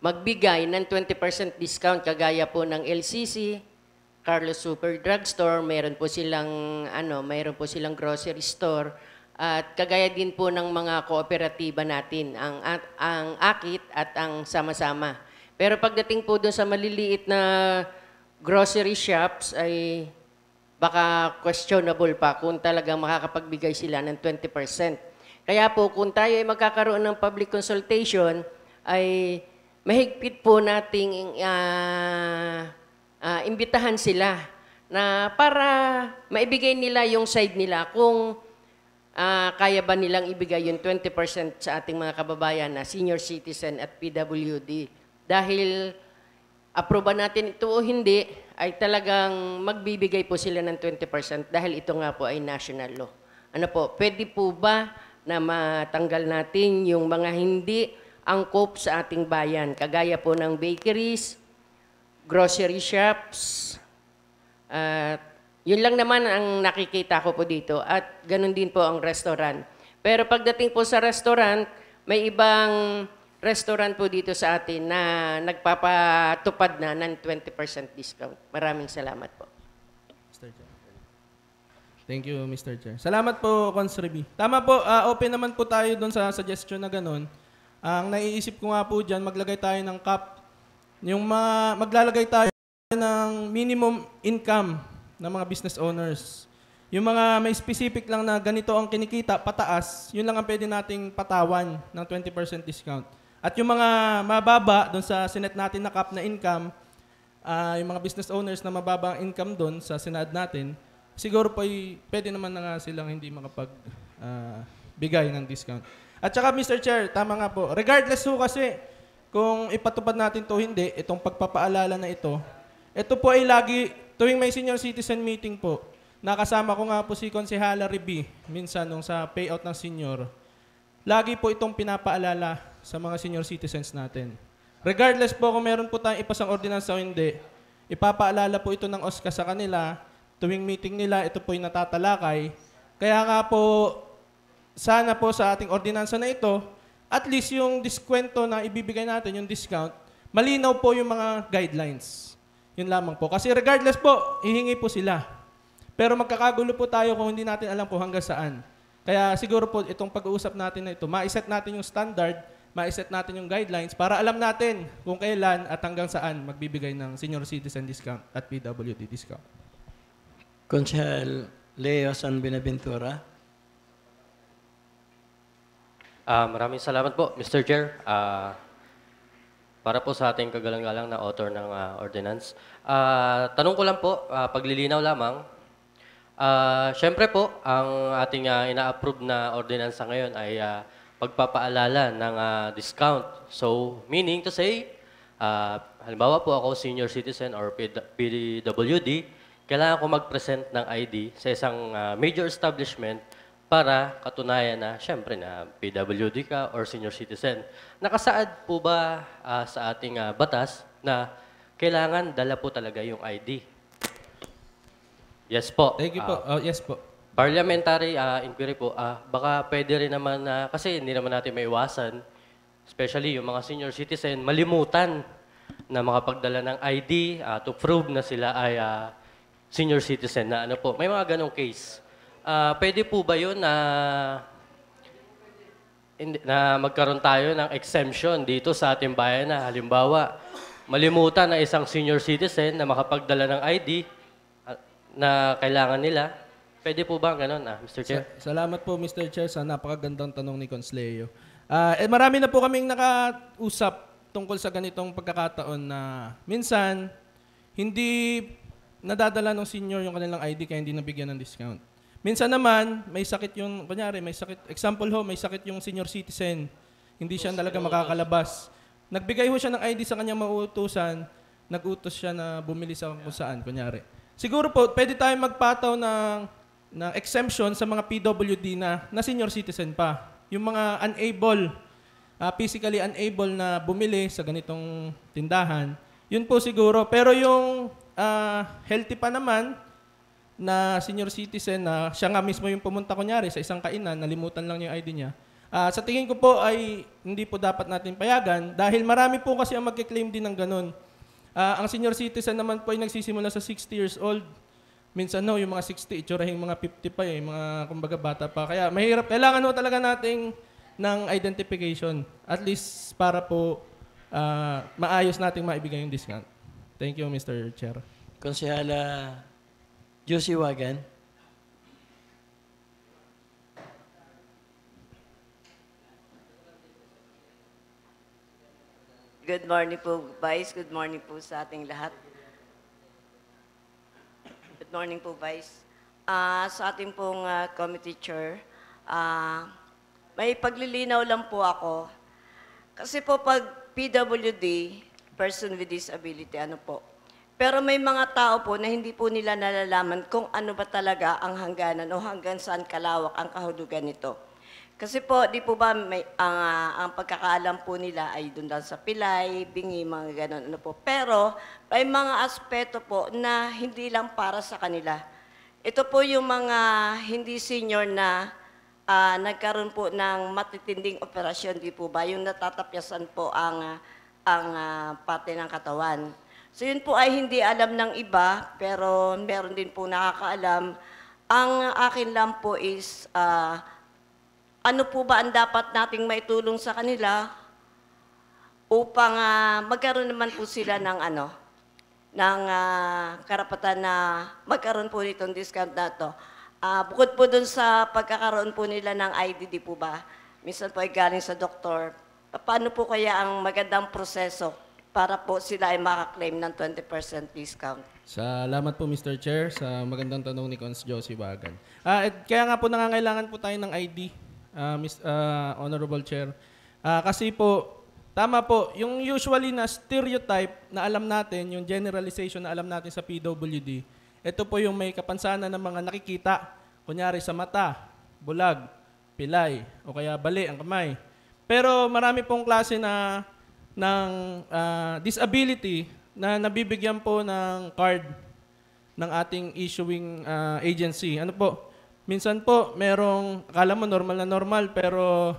magbigay ng 20% discount, kagaya po ng LCC, Carlos Super Drugstore, mayroon po silang grocery store. At kagaya din po ng mga kooperatiba natin, ang Akit at ang Sama-Sama. Pero pagdating po doon sa maliliit na grocery shops ay baka questionable pa kung talagang makakapagbigay sila ng 20%. Kaya po kung tayo ay magkakaroon ng public consultation ay mahigpit po nating imbitahan sila na para maibigay nila yung side nila kung kaya ba nilang ibigay yung 20% sa ating mga kababayan na senior citizen at PWD. Dahil aproba natin ito o hindi, ay talagang magbibigay po sila ng 20% dahil ito nga po ay national law. Ano po, pwede po ba na matanggal natin yung mga hindi angkop sa ating bayan, kagaya po ng bakeries, grocery shops, yun lang naman ang nakikita ko po dito at ganun din po ang restaurant. Pero pagdating po sa restaurant, may ibang restaurant po dito sa atin na nagpapatupad na ng 20% discount. Maraming salamat po. Mr. Chair. Thank you, Mr. Chair. Salamat po, Cons. Reby. Tama po, open naman po tayo doon sa suggestion na ganun. Ang naiisip ko nga po dyan, maglagay tayo ng cap. Maglalagay tayo ng minimum income ng mga business owners. Yung mga may specific lang na ganito ang kinikita, pataas, yun lang ang pwede nating patawan ng 20% discount. At yung mga mababa doon sa sinet natin na cap na income, yung mga business owners na mababa ang income doon sa sinad natin, siguro po pwede naman na nga silang hindi makapagbigay ng discount. At saka Mr. Chair, tama nga po, regardless po kasi kung ipatupad natin to hindi, itong pagpapaalala na ito po ay lagi, tuwing may senior citizen meeting po, nakasama ko nga po si Konsehala Reby, minsan nung sa payout ng senior, lagi po itong pinapaalala sa mga senior citizens natin. Regardless po kung meron po tayong ipasang ordinansa o hindi, ipapaalala po ito ng OSCA sa kanila, tuwing meeting nila, ito po yung natatalakay. Kaya nga po, sana po sa ating ordinansa na ito, at least yung diskwento na ibibigay natin, yung discount, malinaw po yung mga guidelines. Yun lamang po. Kasi regardless po, hihingi po sila. Pero magkakagulo po tayo kung hindi natin alam po hanggang saan. Kaya siguro po itong pag-uusap natin na ito, maiset natin yung standard, maiset natin yung guidelines para alam natin kung kailan at hanggang saan magbibigay ng senior citizen discount at PWD discount. Konsehal Leo San Benaventura. Maraming salamat po, Mr. Chair. para po sa ating kagalang-galang na author ng ordinance. Tanong ko lang po, paglilinaw lamang, syempre po, ang ating ina-approve na ordinance ngayon ay pagpapaalala ng discount. So, meaning to say, halimbawa po ako, senior citizen or PWD, kailangan ko mag-present ng ID sa isang major establishment para katunayan na, syempre, na PWD ka or senior citizen. Nakasaad po ba sa ating batas na kailangan dala po talaga yung ID? Yes po. Thank you po. Yes po. Parliamentary inquiry po, baka pwede rin naman kasi hindi naman natin maiwasan, especially yung mga senior citizen, malimutan na makapagdala ng ID to prove na sila ay senior citizen na ano po. May mga ganong case. Pwede po ba yun na magkaroon tayo ng exemption dito sa ating bayan na halimbawa, malimutan na isang senior citizen na makapagdala ng ID na kailangan nila? Pwede po ba gano'n, Mr. Chair? Salamat po, Mr. Chair, sa napakagandang tanong ni Consleo. Marami na po kaming nakausap tungkol sa ganitong pagkakataon na minsan, hindi nadadala ng senior yung kanilang ID kaya hindi nabigyan ng discount. Minsan naman, may sakit yung, kunyari, may sakit, example ho, may sakit yung senior citizen, hindi siya talaga makakalabas. Nagbigay ho siya ng ID sa kanyang mauutusan, nag-utos siya na bumili sa kung saan, kunyari. Siguro po, pwede tayong magpataw ng exemption sa mga PWD na senior citizen pa. Yung mga unable, physically unable na bumili sa ganitong tindahan, yun po siguro. Pero yung healthy pa naman na senior citizen na siya nga mismo yung pumunta kunyari sa isang kainan, nalimutan lang yung ID niya, sa tingin ko po ay hindi po dapat natin payagan dahil marami po kasi ang magkiklaim din ng ganun. Ang senior citizen naman po ay nagsisimula sa 60 years old. Minsan no, yung mga 60, itsurahin mga 50 pa mga kumbaga bata pa. Kaya mahirap, kailangan ho talaga nating ng identification. At least para po maayos nating maibigay yung discount. Thank you, Mr. Chair. Konsehala Josie Wagan. Good morning po, Vice. Good morning po sa ating lahat. Good morning po, Vice. Sa ating pong committee chair, may paglilinaw lang po ako. Kasi po pag PWD, person with disability, ano po. Pero may mga tao po na hindi po nila nalalaman kung ano ba talaga ang hangganan o hanggang saan kalawak ang kahulugan nito. Kasi po, di po ba ang pagkakaalam po nila ay doon lang sa pilay, bingi, mga ganon, ano po. Pero may mga aspeto po na hindi lang para sa kanila. Ito po yung mga hindi senior na nagkaroon po ng matitinding operasyon, di po ba? Yung natatapyasan po ang parte ng katawan. So yun po ay hindi alam ng iba, pero meron din po nakakaalam. Ang akin lang po is, ano po ba ang dapat nating maitulong sa kanila upang magkaroon naman po sila ng ng karapatan na magkaroon po nitong discount na ito. Bukod po dun sa pagkakaroon po nila ng ID, di po ba? Minsan po ay galing sa doktor. Paano po kaya ang magandang proseso para po sila ay makaklaim ng 20% discount? Salamat po, Mr. Chair, sa magandang tanong ni Cons. Josie Wagan. Kaya nga po nangangailangan po tayo ng ID, Honorable Chair. Kasi po, tama po, yung usually na stereotype na alam natin, yung generalization na alam natin sa PWD, ito po yung may kapansanan ng mga nakikita, kunyari sa mata, bulag, pilay, o kaya bali ang kamay. Pero marami pong klase ng disability na nabibigyan po ng card ng ating issuing agency. Ano po? Minsan po, merong, akala mo normal na normal, pero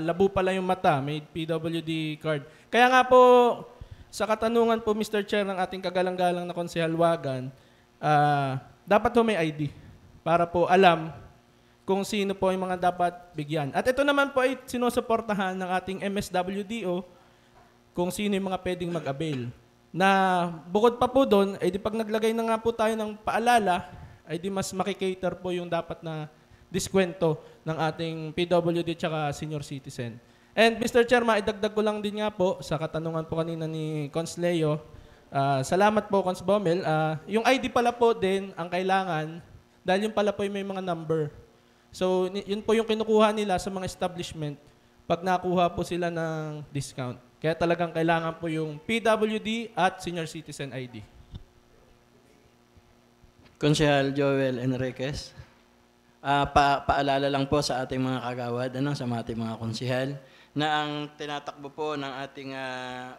labo pala yung mata, may PWD card. Kaya nga po, sa katanungan po, Mr. Chair, ng ating kagalang-galang na Konsehal Wagan, dapat po may ID para po alam kung sino po yung mga dapat bigyan. At ito naman po ay sinusuportahan ng ating MSWDO kung sino yung mga pwedeng mag-avail. Na bukod pa po doon, ay di pag naglagay na nga po tayo ng paalala, ay di mas makikater po yung dapat na diskwento ng ating PWD tsaka senior citizen. And Mr. Chair, maidagdag ko lang din nga po sa katanungan po kanina ni Cons Leo. Salamat po, Cons Bomel. Yung ID pala po din ang kailangan dahil yung pala po yung may mga number. So, yun po yung kinukuha nila sa mga establishment pag nakuha po sila ng discount. Kaya talagang kailangan po yung PWD at Senior Citizen ID. Konsehal Joel Enriquez. Paalala lang po sa ating mga kagawad, sa ating mga konsehal, na ang tinatakbo po ng ating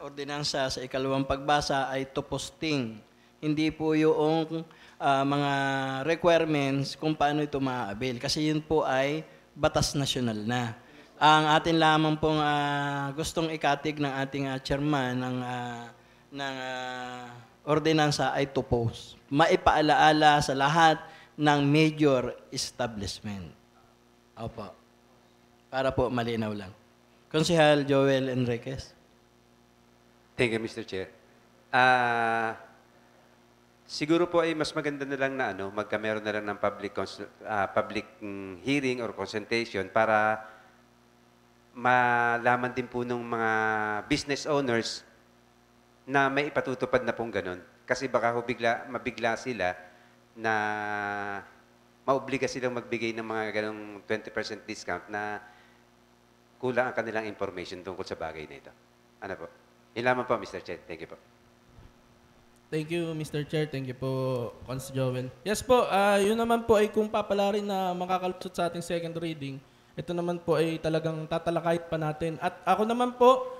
ordinansa sa ikalawang pagbasa ay to posting. Hindi po yung mga requirements kung paano ito maaabil. Kasi yun po ay batas nasyonal na. Ang atin lamang pong gustong ikatig ng ating chairman ng ordinansa ay to post. Maipaalaala sa lahat ng major establishment. Opo. Para po malinaw lang. Konsehal Joel Enriquez. Thank you, Mr. Chair. Siguro po ay mas maganda na lang na magkameron na lang ng public hearing or consultation para malaman din po ng mga business owners na may ipatutupad na pong ganun. Kasi baka mabigla sila na maobliga silang magbigay ng mga ganong 20% discount na kulang ang kanilang information tungkol sa bagay na ito. Ano po? Yun lamang po, Mr. Chair. Thank you po. Thank you, Mr. Chair. Thank you po, Cons Joel. Yes po, yun naman po ay kung papalarin na makakalusot sa ating second reading, ito naman po ay talagang tatalakayit pa natin. At ako naman po,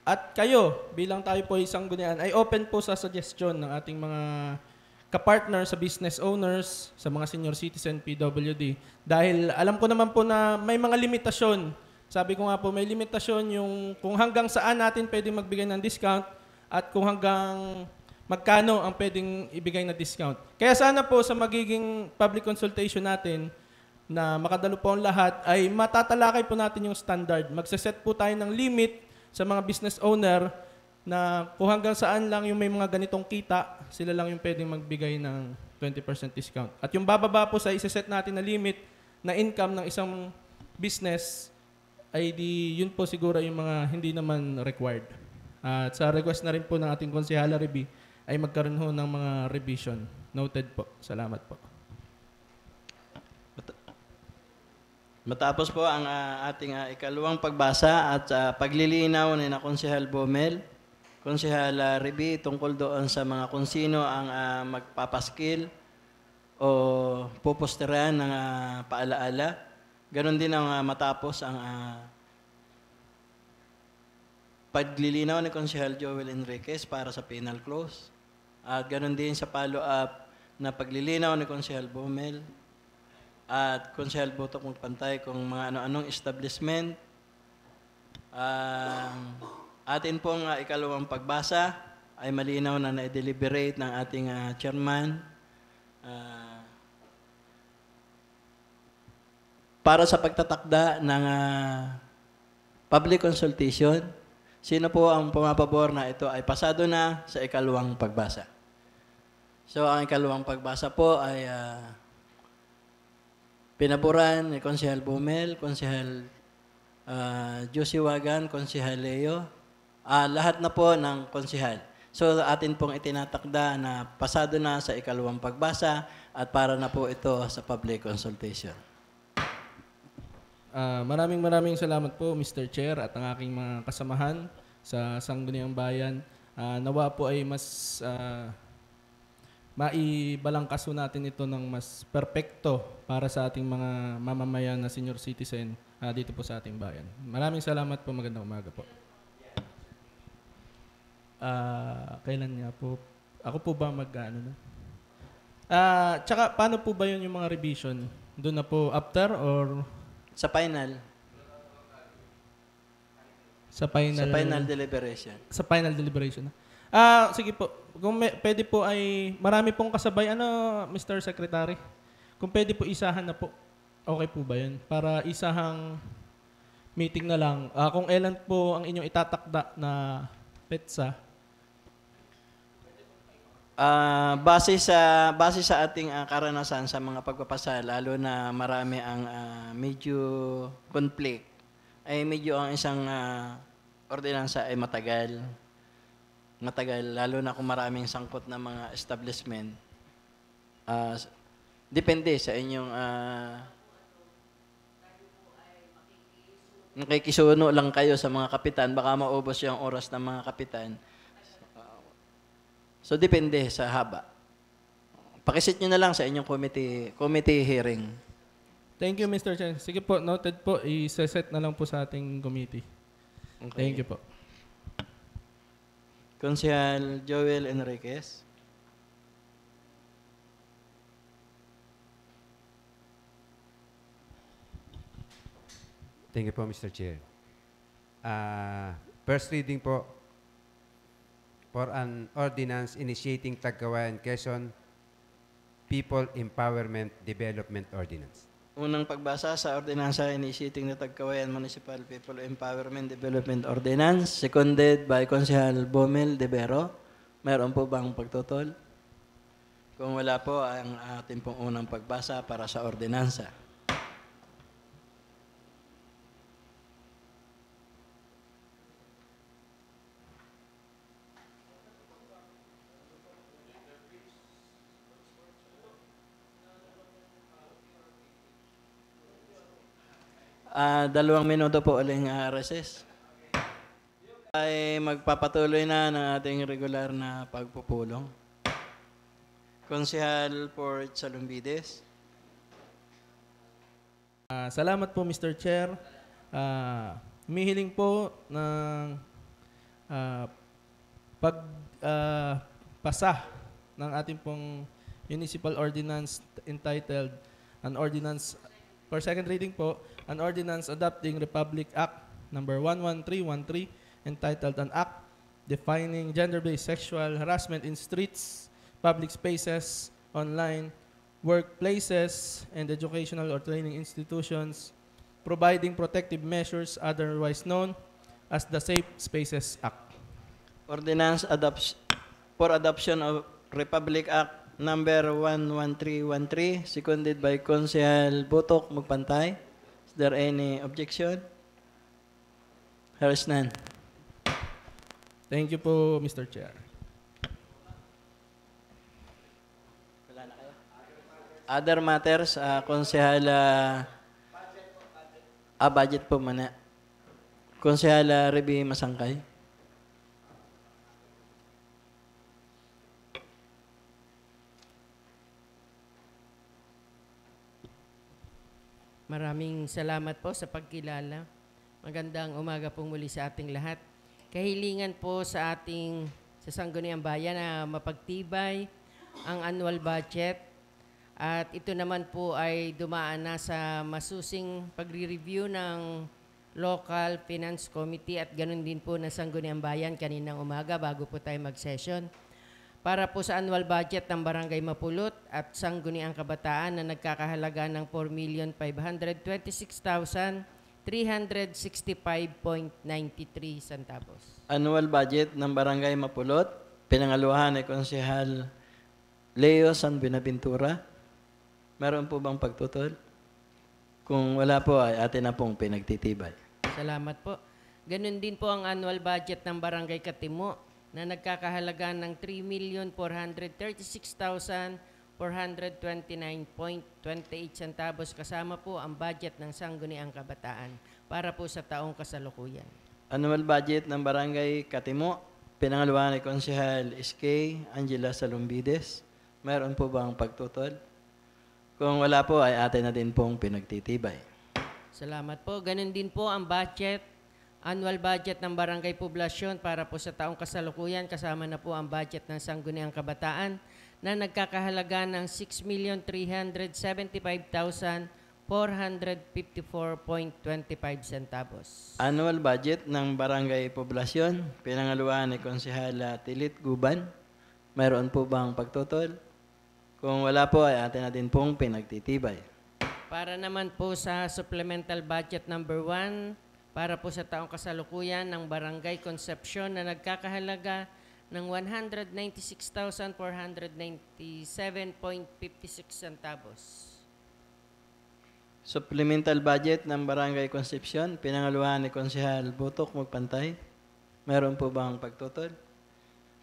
at kayo, bilang tayo po isang gunian, ay open po sa suggestion ng ating mga kapartner sa business owners, sa mga senior citizen, PWD. Dahil alam ko naman po na may mga limitasyon. Sabi ko nga po, may limitasyon yung kung hanggang saan natin pwedeng magbigay ng discount at kung hanggang magkano ang pwedeng ibigay na discount. Kaya sana po sa magiging public consultation natin na makadalo po ang lahat ay matatalakay po natin yung standard. Magsaset po tayo ng limit sa mga business owner na kung hanggang saan lang yung may mga ganitong kita, sila lang yung pwedeng magbigay ng 20% discount. At yung bababa po sa isaset natin na limit na income ng isang business ay yun po siguro yung mga hindi naman required. At sa request na rin po ng ating konsehala Reby ay magkaroon ho ng mga revision. Noted po. Salamat po. Matapos po ang ating ikalawang pagbasa at paglilinaw ni na Konsehal Bomel, Konsehal Reby tungkol doon sa mga kung sino ang magpapaskil o puposteran ng paalaala. Ganon din ang matapos ang paglilinaw ni Konsehal Joel Enriquez para sa penal clause. At ganon din sa follow-up na paglilinaw ni Konsehal Bomel at Konsehal Boto kung pantay kung mga ano-anong establishment. Atin pong ikalawang pagbasa ay malinaw na na-deliberate ng ating chairman para sa pagtatakda ng public consultation. Sino po ang pumapabor na ito ay pasado na sa ikalawang pagbasa? So, ang ikalawang pagbasa po ay pinaboran ni Konsehal Bomel, Konsehal Josie Wagan, Konsehal Leo, lahat na po ng konsehal. So, atin pong itinatakda na pasado na sa ikalawang pagbasa at para na po ito sa public consultation. Maraming salamat po, Mr. Chair, at ang aking mga kasamahan sa Sangguniang Bayan. Nawa po ay mas maibalangkas natin ito ng mas perpekto para sa ating mga mamamayan na senior citizen dito po sa ating bayan. Maraming salamat po. Magandang umaga po. Kailan nga po? Ako po ba tsaka paano po ba yun yung mga revision? Doon na po after or... Sa final. Sa final deliberation. Sa final deliberation. Sige po. Kung pwede po ay marami pong kasabay. Mr. Secretary? Kung pwede po isahan na po. Okay po ba yun? Para isahang meeting na lang. Kung kailan po ang inyong itatakda na petsa? Base sa ating karanasan sa mga pagpapasa, lalo na marami ang medyo conflict ay medyo ang isang ordinansa ay matagal. Matagal, lalo na kung maraming sangkot na mga establishment. Depende sa inyong nakikisuno lang kayo sa mga kapitan, baka maubos yung oras ng mga kapitan. So, depende sa haba. Pakisit nyo na lang sa inyong committee hearing. Thank you, Mr. Chair. Sige po, noted po. I-set na lang po sa ating committee. Okay. Thank you po. Konsehal Joel Enriquez. Thank you po, Mr. Chair. First reading po for an ordinance initiating Tagkawayan, Quezon People Empowerment Development Ordinance. Unang pagbasa sa ordinansa initiating na Tagkawayan Municipal People Empowerment Development Ordinance, seconded by Konsehal Bomel Devero. Meron po bang pagtutol? Kung wala po, ang ating pong unang pagbasa para sa ordinansa. Dalawang minuto po uling recess. Ay magpapatuloy na ng ating regular na pagpupulong. Konsehal Port Salumbides. Salamat po, Mr. Chair. Humihiling po ng pagpasa ng ating pong municipal ordinance entitled an ordinance for second reading po, an ordinance adopting Republic Act number 11313 entitled an act defining gender-based sexual harassment in streets, public spaces, online, workplaces, and educational or training institutions, providing protective measures otherwise known as the Safe Spaces Act. Ordinance for adoption of Republic Act number 11313, seconded by Konsehal Botok Magpantay. Is there any objection? There is none. Thank you po, Mr. Chair. Wala na kayo? Other matters, Konsehal budget po muna. Konsehal Reby Masangkay. Maraming salamat po sa pagkilala. Magandang umaga po muli sa ating lahat. Kahilingan po sa ating sa Sangguniang Bayan na mapagtibay ang annual budget at ito naman po ay dumaan na sa masusing pagre-review ng Local Finance Committee at ganun din po na Sangguniang Bayan kaninang umaga bago po tayo mag-session. Para po sa annual budget ng Barangay Mapulot at Sangguniang Kabataan na nagkakahalaga ng 4,526,365.93 centavos. Annual budget ng Barangay Mapulot, pinangaluhan ay Konsehal Leo San Buenaventura. Meron po bang pagtutol? Kung wala po ay atin na pong pinagtitibay. Salamat po. Ganun din po ang annual budget ng Barangay Katimo na nagkakahalaga ng 3,436,429.28 centavos kasama po ang budget ng Sangguniang Kabataan para po sa taong kasalukuyan. Annual budget ng Barangay Katimo, pinangaluhan ay Konsehal SK Angela Salumbides. Meron po bang pagtutol? Kung wala po ay atin na din pong pinagtitibay. Salamat po. Ganun din po ang annual budget ng Barangay Poblasyon para po sa taong kasalukuyan kasama na po ang budget ng Sangguniang Kabataan na nagkakahalaga ng 6,375,454.25 centavos. Annual budget ng Barangay Poblasyon, pinangaluhan ni Konsehal Tilit Guban. Mayroon po bang pagtutol? Kung wala po ay atin na din pong pinagtitibay. Para naman po sa supplemental budget number 1, para po sa taong kasalukuyan ng Barangay Concepcion na nagkakahalaga ng 196,497.56 centavos. Supplemental budget ng Barangay Concepcion, pinangaluhan ni Konsehal Butok Magpantay. Meron po bang pagtutol?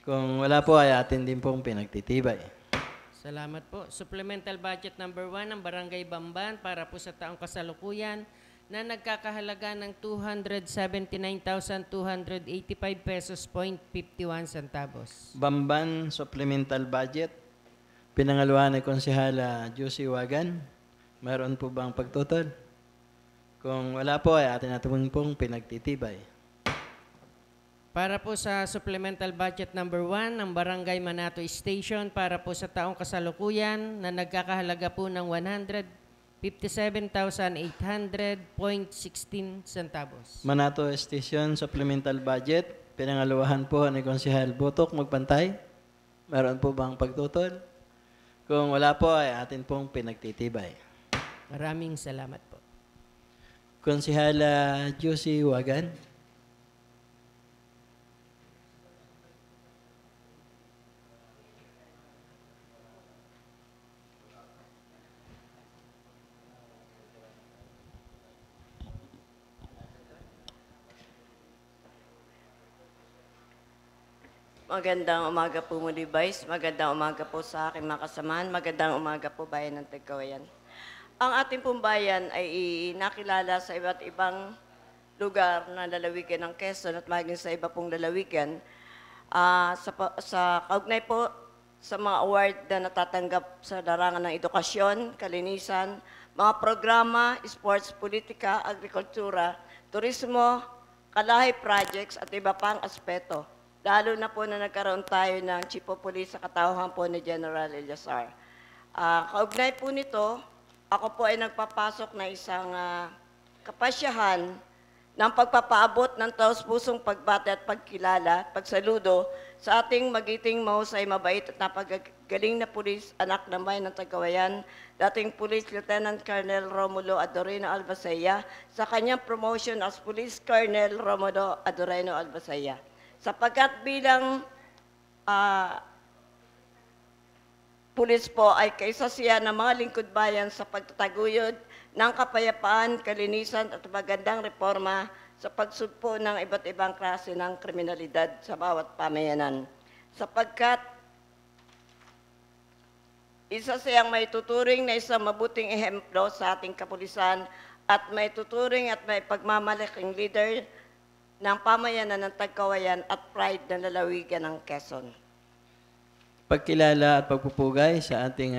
Kung wala po ay atin din pong pinagtitibay. Salamat po. Supplemental budget number 1 ng Barangay Bamban para po sa taong kasalukuyan na nagkakahalaga ng 279,285 pesos point 51 centavos. Bamban Supplemental Budget, pinangaluhan ni Konsehala Josie Wagan. Meron po bang pagtutol? Kung wala po ay atin natin pong pinagtitibay. Para po sa supplemental budget number 1 ng Barangay Manato Station para po sa taong kasalukuyan na nagkakahalaga po ng 157,800.16 centavos. Manato Station Supplemental Budget, pinangaluhan po ni Konsehal Butok Magpantay. Meron po bang pagtutol? Kung wala po ay atin pong pinagtitibay. Maraming salamat po. Konsehala Josie Wagan. Magandang umaga po muli, Vice. Magandang umaga po sa aking mga kasamahan. Magandang umaga po, Bayan ng Tagkawayan. Ang ating pong bayan ay nakilala sa iba't ibang lugar na lalawigan ng Quezon at maging sa iba pong lalawigan. Sa kaugnay po sa mga award na natatanggap sa larangan ng edukasyon, kalinisan, mga programa, sports, politika, agrikultura, turismo, kalahi projects at iba pang aspeto. Lalo na po na nagkaroon tayo ng Chief of Police sa katauhan po ni General Eliazar. Kaugnay po nito, ako po ay nagpapasok na isang kapasyahan ng pagpapaabot ng taos-pusong pagbati at pagkilala, pagsaludo sa ating magiting mahusay, mabait at napagagaling na pulis, anak ng bayan ng Tagkawayan, dating Police Lieutenant Colonel Romulo Adoreno Albacea, sa kanyang promotion as Police Colonel Romulo Adoreno Albacea. Sapagkat bilang pulis po ay kaisa siya ng mga lingkod bayan sa pagtataguyod ng kapayapaan, kalinisan at magandang reforma sa pagsugpo ng iba't ibang klase ng kriminalidad sa bawat pamayanan. Sapagkat isa siyang may tuturing na isang mabuting ehemplo sa ating kapulisan at may tuturing at may pagmamalaking leader ng pamayanan ng Tagkawayan at pride ng lalawigan ng Quezon. Pagkilala at pagpupugay sa ating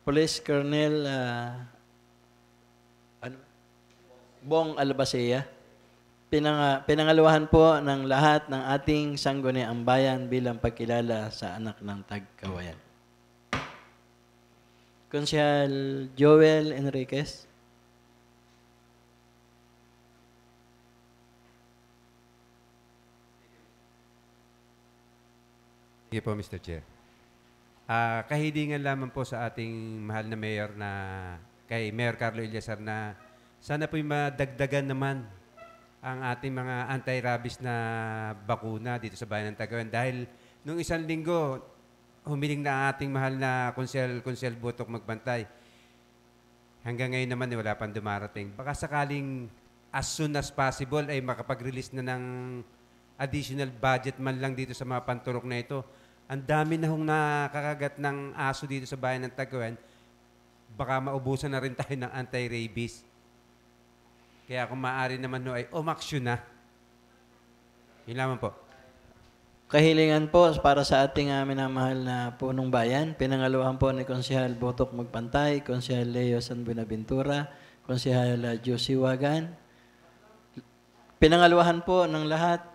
Police Colonel Bong Albacea. Pinangaluhan po ng lahat ng ating sangguniang bayan bilang pagkilala sa anak ng Tagkawayan. Konsehal Joel Enriquez. Sige po, Mr. Chair. Kahilingan lamang po sa ating mahal na mayor kay Mayor Carlo Eliazar na sana po madagdagan naman ang ating mga anti-rabies na bakuna dito sa bayan ng Tagkawayan. Dahil nung isang linggo, humiling na ang ating mahal na Konsel Butok Magbantay. Hanggang ngayon naman wala pang dumarating. Baka sakaling as soon as possible ay makapag-release na ng additional budget man lang dito sa mga panturok na ito. Ang dami na hong nakakagat ng aso dito sa bayan ng Tagkawayan. Baka maubusan na rin tayo ng anti-rabies. Kaya kung maaari naman ay umaksyon na. Yun lamang po. Kahilingan po para sa ating minamahal na punong bayan. Pinangaluhan po ni Konsehal Botok Magpantay, Konsehal Leo San Buenaventura, Konsehal Josie Wagan. Pinangaluhan po ng lahat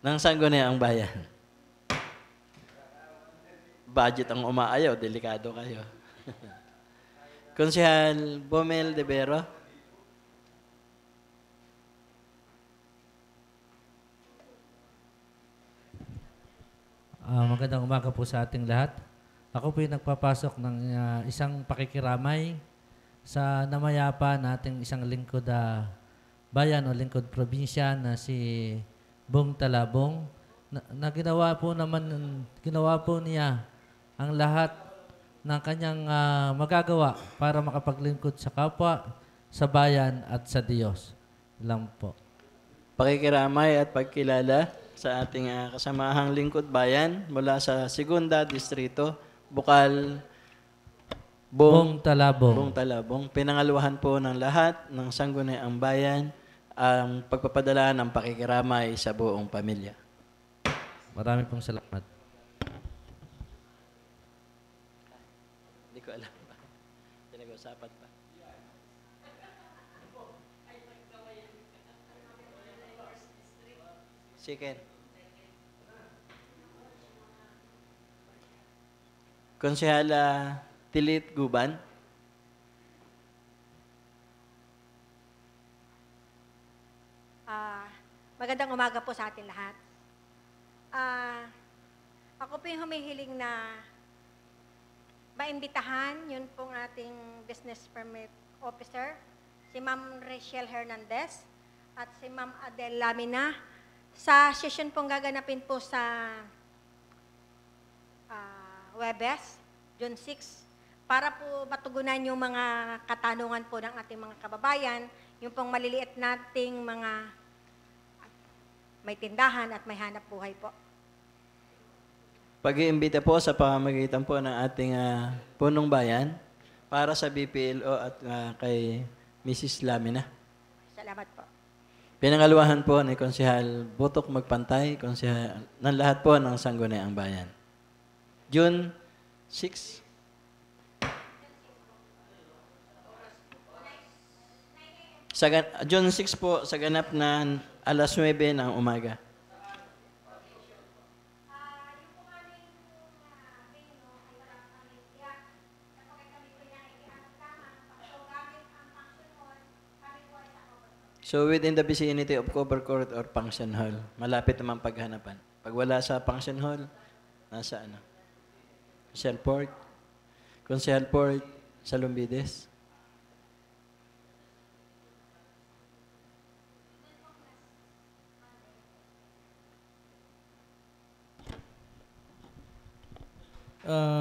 ng sangguniang bayan. Budget ang umaayaw, delikado kayo. Konsehal Bomel de Vero. Magandang umaga po sa ating lahat. Ako po yung nagpapasok ng isang pakikiramay sa namayapa nating isang lingkod bayan o lingkod probinsya na si Bong Talabong. Na ginawa po niya ang lahat ng kanyang magagawa para makapaglingkod sa kapwa, sa bayan at sa Diyos. Lang po. Pakikiramay at pagkilala sa ating kasamahang lingkod bayan mula sa Segunda Distrito, Bukal, Bong Talabong. Bong Talabong. Pinangaluhan po ng lahat ng Sangguniang Bayan ang pagpapadala ng pakikiramay sa buong pamilya. Marami pong salamat. Hindi ko alam pa. Pinag-usapan pa. Chicken. Konsehala Tilit Guban. Magandang umaga po sa atin lahat. Ako po yung humihiling na maimbitahan, yun pong ating business permit officer, si Ma'am Rachel Hernandez at si Ma'am Adele Lamina sa session pong gaganapin po sa Webes, June 6, para po matugunan yung mga katanungan po ng ating mga kababayan, yung pong maliliit nating mga may tindahan at may hanap buhay po. Pag-iimbita po sa pamamagitan po ng ating punong bayan para sa BPLO at kay Mrs. Lamina. Salamat po. Pinangaluhan po ni Konsehal Butok Magpantay, konsehal ng lahat po ng Sangguniang Bayan. June 6. June 6 po, sa ganap na alas 9 ng umaga. So within the vicinity of Cover Court or Function Hall, malapit naman paghanapan. Pag wala sa Function Hall, nasa ano? Consehal Port, sa Lumbides.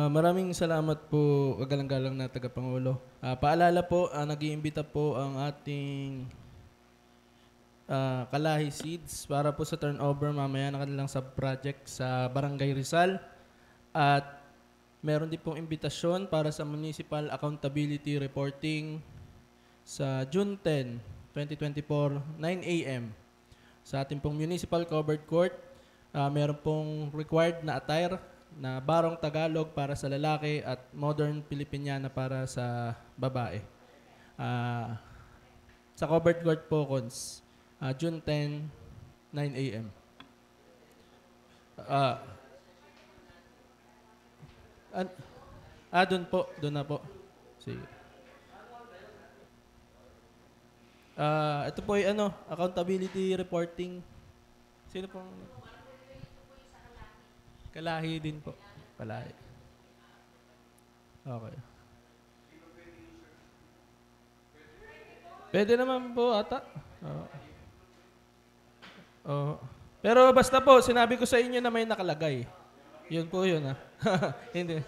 Maraming salamat po, kagalang-galang na tagapangulo. Paalala po, nag-iimbita po ang ating Kalahi Seeds para po sa turnover mamaya ng kanilang sub-project sa Barangay Rizal. At meron din pong imbitasyon para sa Municipal Accountability Reporting sa June 10, 2024, 9 a.m. Sa ating pong Municipal Covered Court, meron pong required na attire na Barong Tagalog para sa lalaki at Modern Filipiniana para sa babae. Sa Covered Court po, Cons, June 10, 9 a.m. Doon na po. Sige. Ito po ay accountability reporting. Sino pong... Kalahi din po. Kalahi. Okay. Pwede naman po ata. Pero basta po, sinabi ko sa inyo na may nakalagay. Yun po yun, ha? Hindi.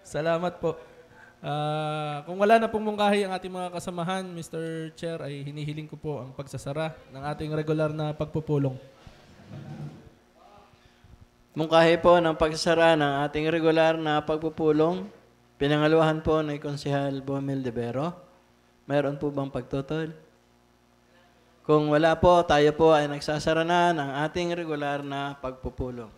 Salamat po. Kung wala na pong mungkahi ang ating mga kasamahan, Mr. Chair, ay hinihiling ko po ang pagsasara ng ating regular na pagpupulong. Mungkahi po ng pagsasara ng ating regular na pagpupulong. Pinangaluhan po ni Konsehal Bomel de Vero. Mayroon po bang pagtutol? Kung wala po, tayo po ay nagsasara na ng ating regular na pagpupulong.